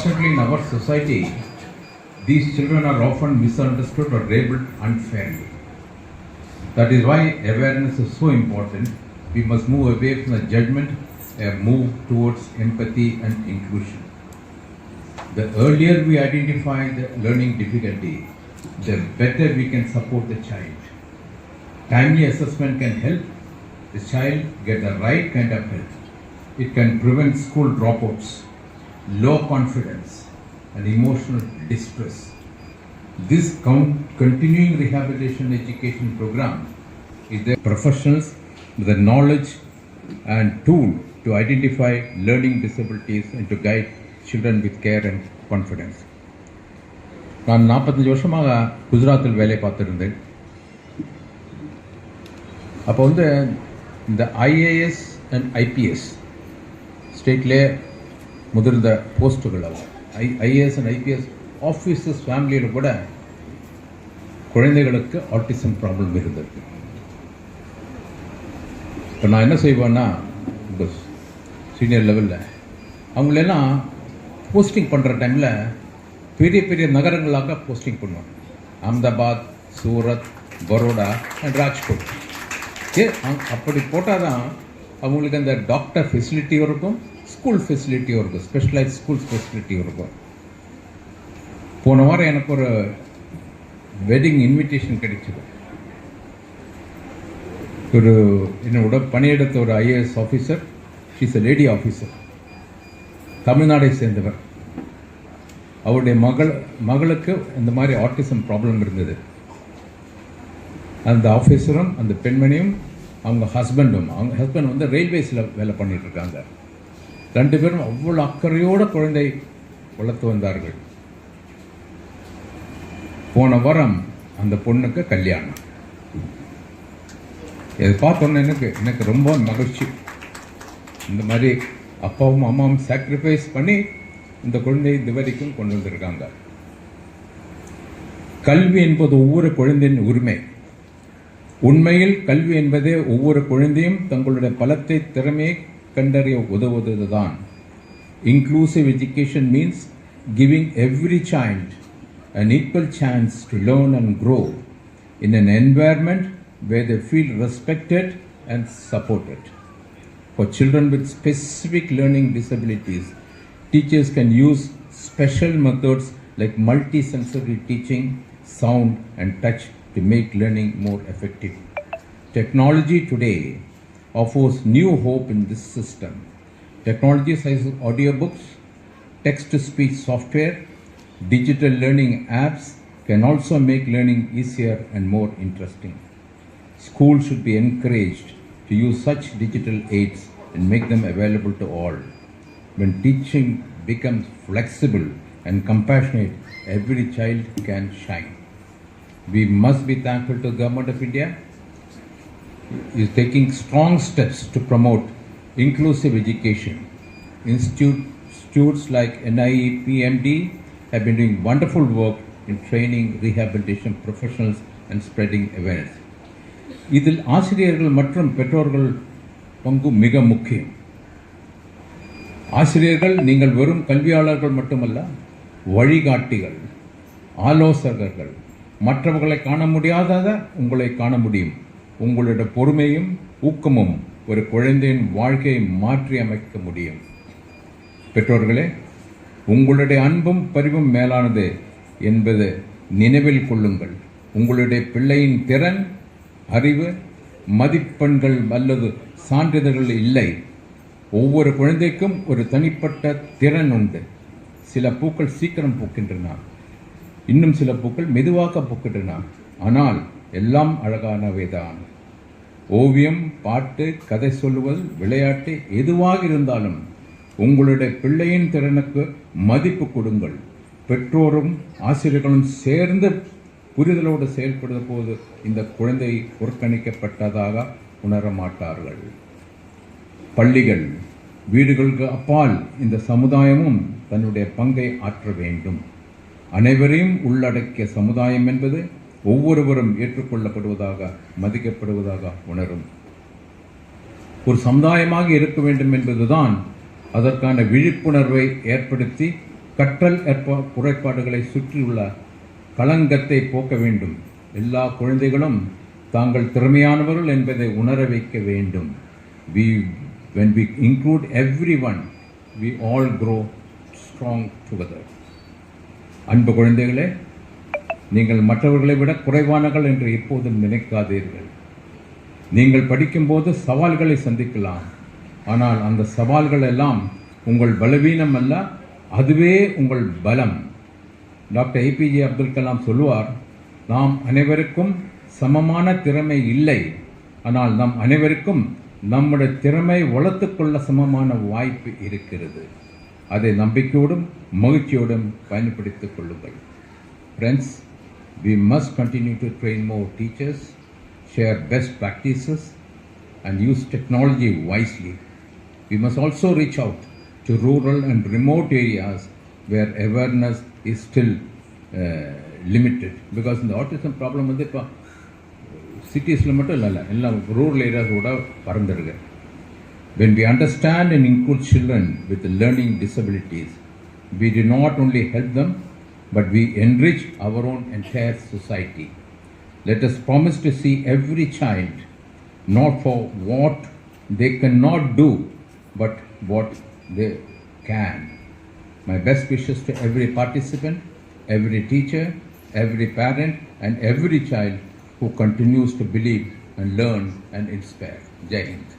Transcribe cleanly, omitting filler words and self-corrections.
Unfortunately, in our society, these children are often misunderstood or labeled unfairly. That is why awareness is so important. We must move away from the judgment and move towards empathy and inclusion. The earlier we identify the learning difficulty, the better we can support the child. Timely assessment can help the child get the right kind of help. It can prevent school dropouts, low confidence, and emotional distress. This continuing rehabilitation education program is the professionals with the knowledge and tool to identify learning disabilities and to guide children with care and confidence. நான் 45 வருஷமாக குஜராத்தில் வேலை பார்த்துருந்தேன். அப்போ இந்த IAS and IPS ஸ்டேட்லே முதிர்ந்த போஸ்ட்டுகள் IAS and IPS officers ஃபேமிலியில் கூட குழந்தைகளுக்கு ஆட்டிசம் ப்ராப்ளம் இருந்திருக்கு. இப்போ நான் என்ன செய்வேன்னா சீனியர் லெவலில் அவங்களெல்லாம் போஸ்டிங் பண்ணுற டைமில் பெரிய பெரிய நகரங்களாக போஸ்டிங் பண்ணுவோம். அஹமதாபாத், சூரத், பரோடா அண்ட் ராஜ்கோட். அப்படி போட்டால் தான் அவங்களுக்கு அந்த டாக்டர் ஃபெசிலிட்டியும் இருக்கும், ஸ்கூல் ஃபெசிலிட்டியும் இருக்கும், ஸ்பெஷலைஸ் ஸ்கூல் ஃபெசிலிட்டியும் இருக்கும். போன வாரம் எனக்கு ஒரு வெட்டிங் இன்விடேஷன் கிடைச்சது. ஒரு என்னோட பணியெடுத்த ஒரு ஐஏஎஸ் ஆஃபீஸர், ஷீஸ் எ லேடி ஆஃபீஸர், தமிழ்நாடை சேர்ந்தவர். அவருடைய மகளுக்கு இந்த மாதிரி ஆட்டிசம் ப்ராப்ளம் இருந்தது. அந்த ஆஃபீஸரும் அந்த பெண்மணியும் அவங்க ஹஸ்பண்ட் ரயில்வேஸில் வேலை பண்ணிட்டு இருக்காங்க. 2 பேரும் அவ்வளோ அக்கறையோட குழந்தை வளர்த்து வந்தார்கள். போன வாரம் அந்த பொண்ணுக்கு கல்யாணம். இதை பார்த்தோன்னே எனக்கு ரொம்ப மகிழ்ச்சி. இந்த மாதிரி அப்பாவும் அம்மாவும் சாக்ரிஃபைஸ் பண்ணி இந்த குழந்தை இது வரைக்கும் கொண்டு வந்திருக்காங்க. கல்வி என்பது ஒவ்வொரு குழந்தையின் உரிமை. உண்மையில் கல்வி என்பதே ஒவ்வொரு குழந்தையும் தங்களுடைய பலத்தை திறமையை கண்டறிய உதவுவதுதான். Inclusive education means giving every child an equal chance to learn and grow in an environment where they feel respected and supported. For children with specific learning disabilities, teachers can use special methods like multisensory teaching, sound and touch to make learning more effective. Technology today offers new hope in this system. Technology such as audiobooks, text-to-speech software, digital learning apps can also make learning easier and more interesting. Schools should be encouraged to use such digital aids and make them available to all. When teaching becomes flexible and compassionate, every child can shine. We must be thankful to the Government of India is taking strong steps to promote inclusive education. Institutes like NIEPMD have been doing wonderful work in training rehabilitation professionals and spreading awareness. இதில் ஆசிரியர்கள் மற்றும் பெற்றோர்கள் பங்கு மிக முக்கியம். ஆசிரியர்கள் நீங்கள் வெறும் கல்வியாளர்கள் மட்டுமல்ல, வழிகாட்டிகள், ஆலோசகர்கள். மற்றவர்களை காண முடியாததை உங்களை காண முடியும். உங்களுடைய பொறுமையும் ஊக்கமும் ஒரு குழந்தையின் வாழ்க்கையை மாற்றி அமைக்க முடியும். பெற்றோர்களே, உங்களுடைய அன்பும் பரிவும் மேலானது என்பது நினைவில் கொள்ளுங்கள். உங்களுடைய பிள்ளையின் திறன், அறிவு, மதிப்பெண்கள் அல்லது சான்றிதழ்கள் இல்லை. ஒவ்வொரு குழந்தைக்கும் ஒரு தனிப்பட்ட திறன் உண்டு. சில பூக்கள் சீக்கிரம் பூக்கின்றன, இன்னும் சில பூக்கள் மெதுவாக பூக்கின்றன. ஆனால் எல்லாம் அழகானவைதான். ஓவியம், பாட்டு, கதை சொல்லுவது, விளையாட்டு எதுவாக இருந்தாலும் உங்களுடைய பிள்ளையின் திறனுக்கு மதிப்பு கொடுங்கள். பெற்றோரும் ஆசிரியர்களும் சேர்ந்து புரிதலோடு செயல்படுத்த போது இந்த குழந்தை புறக்கணிக்கப்பட்டதாக உணர மாட்டார்கள். பள்ளிகள், வீடுகளுக்கு அப்பால் இந்த சமுதாயமும் தன்னுடைய பங்கை ஆற்ற வேண்டும். அனைவரையும் உள்ளடக்கிய சமுதாயம் என்பது ஒவ்வொருவரும் ஏற்றுக்கொள்ளப்படுவதாக, மதிக்கப்படுவதாக உணரும் ஒரு சமுதாயமாக இருக்க வேண்டும் என்பதுதான். அதற்கான விழிப்புணர்வை ஏற்படுத்தி கற்றல் குறைபாடுகளை சுற்றியுள்ள களங்கத்தை போக்க வேண்டும். எல்லா குழந்தைகளும் தாங்கள் திறமையானவர்கள் என்பதை உணர வைக்க வேண்டும். When we include everyone, we all grow strong together. அன்பு குழந்தைகளே, நீங்கள் மற்றவர்களை விட குறைவானவர்கள் என்று எப்போதும் நினைக்காதீர்கள். நீங்கள் படிக்கும்போது சவால்களை சந்திக்கலாம். ஆனால் அந்த சவால்கள் எல்லாம் உங்கள் பலவீனம் அல்ல, அதுவே உங்கள் பலம். டாக்டர் ஏபிஜே அப்துல் கலாம் சொல்லுவார், நாம் அனைவருக்கும் சமமான திறமை இல்லை, ஆனால் நம் அனைவருக்கும் நம்முடைய திறமை வளர்த்துக்கொள்ள சமமான வாய்ப்பு இருக்கிறது. அதை நம்பிக்கையோடும் மகிழ்ச்சியோடும் பயன்படுத்திக் கொள்ளுங்கள். Friends, we must continue to train more teachers, share best practices and use technology wisely. We must also reach out to rural and remote areas where awareness is still limited. Because in the autism problem வந்து இப்போ சிட்டிஸில் மட்டும் இல்லை, எல்லாம் rural areas கூட பறந்துருக்கு. When we understand and include children with learning disabilities, we do not only help them, but we enrich our own entire society. Let us promise to see every child not for what they cannot do, but what they can. My best wishes to every participant, every teacher, every parent, and every child who continues to believe and learn and inspire. Jai Hind.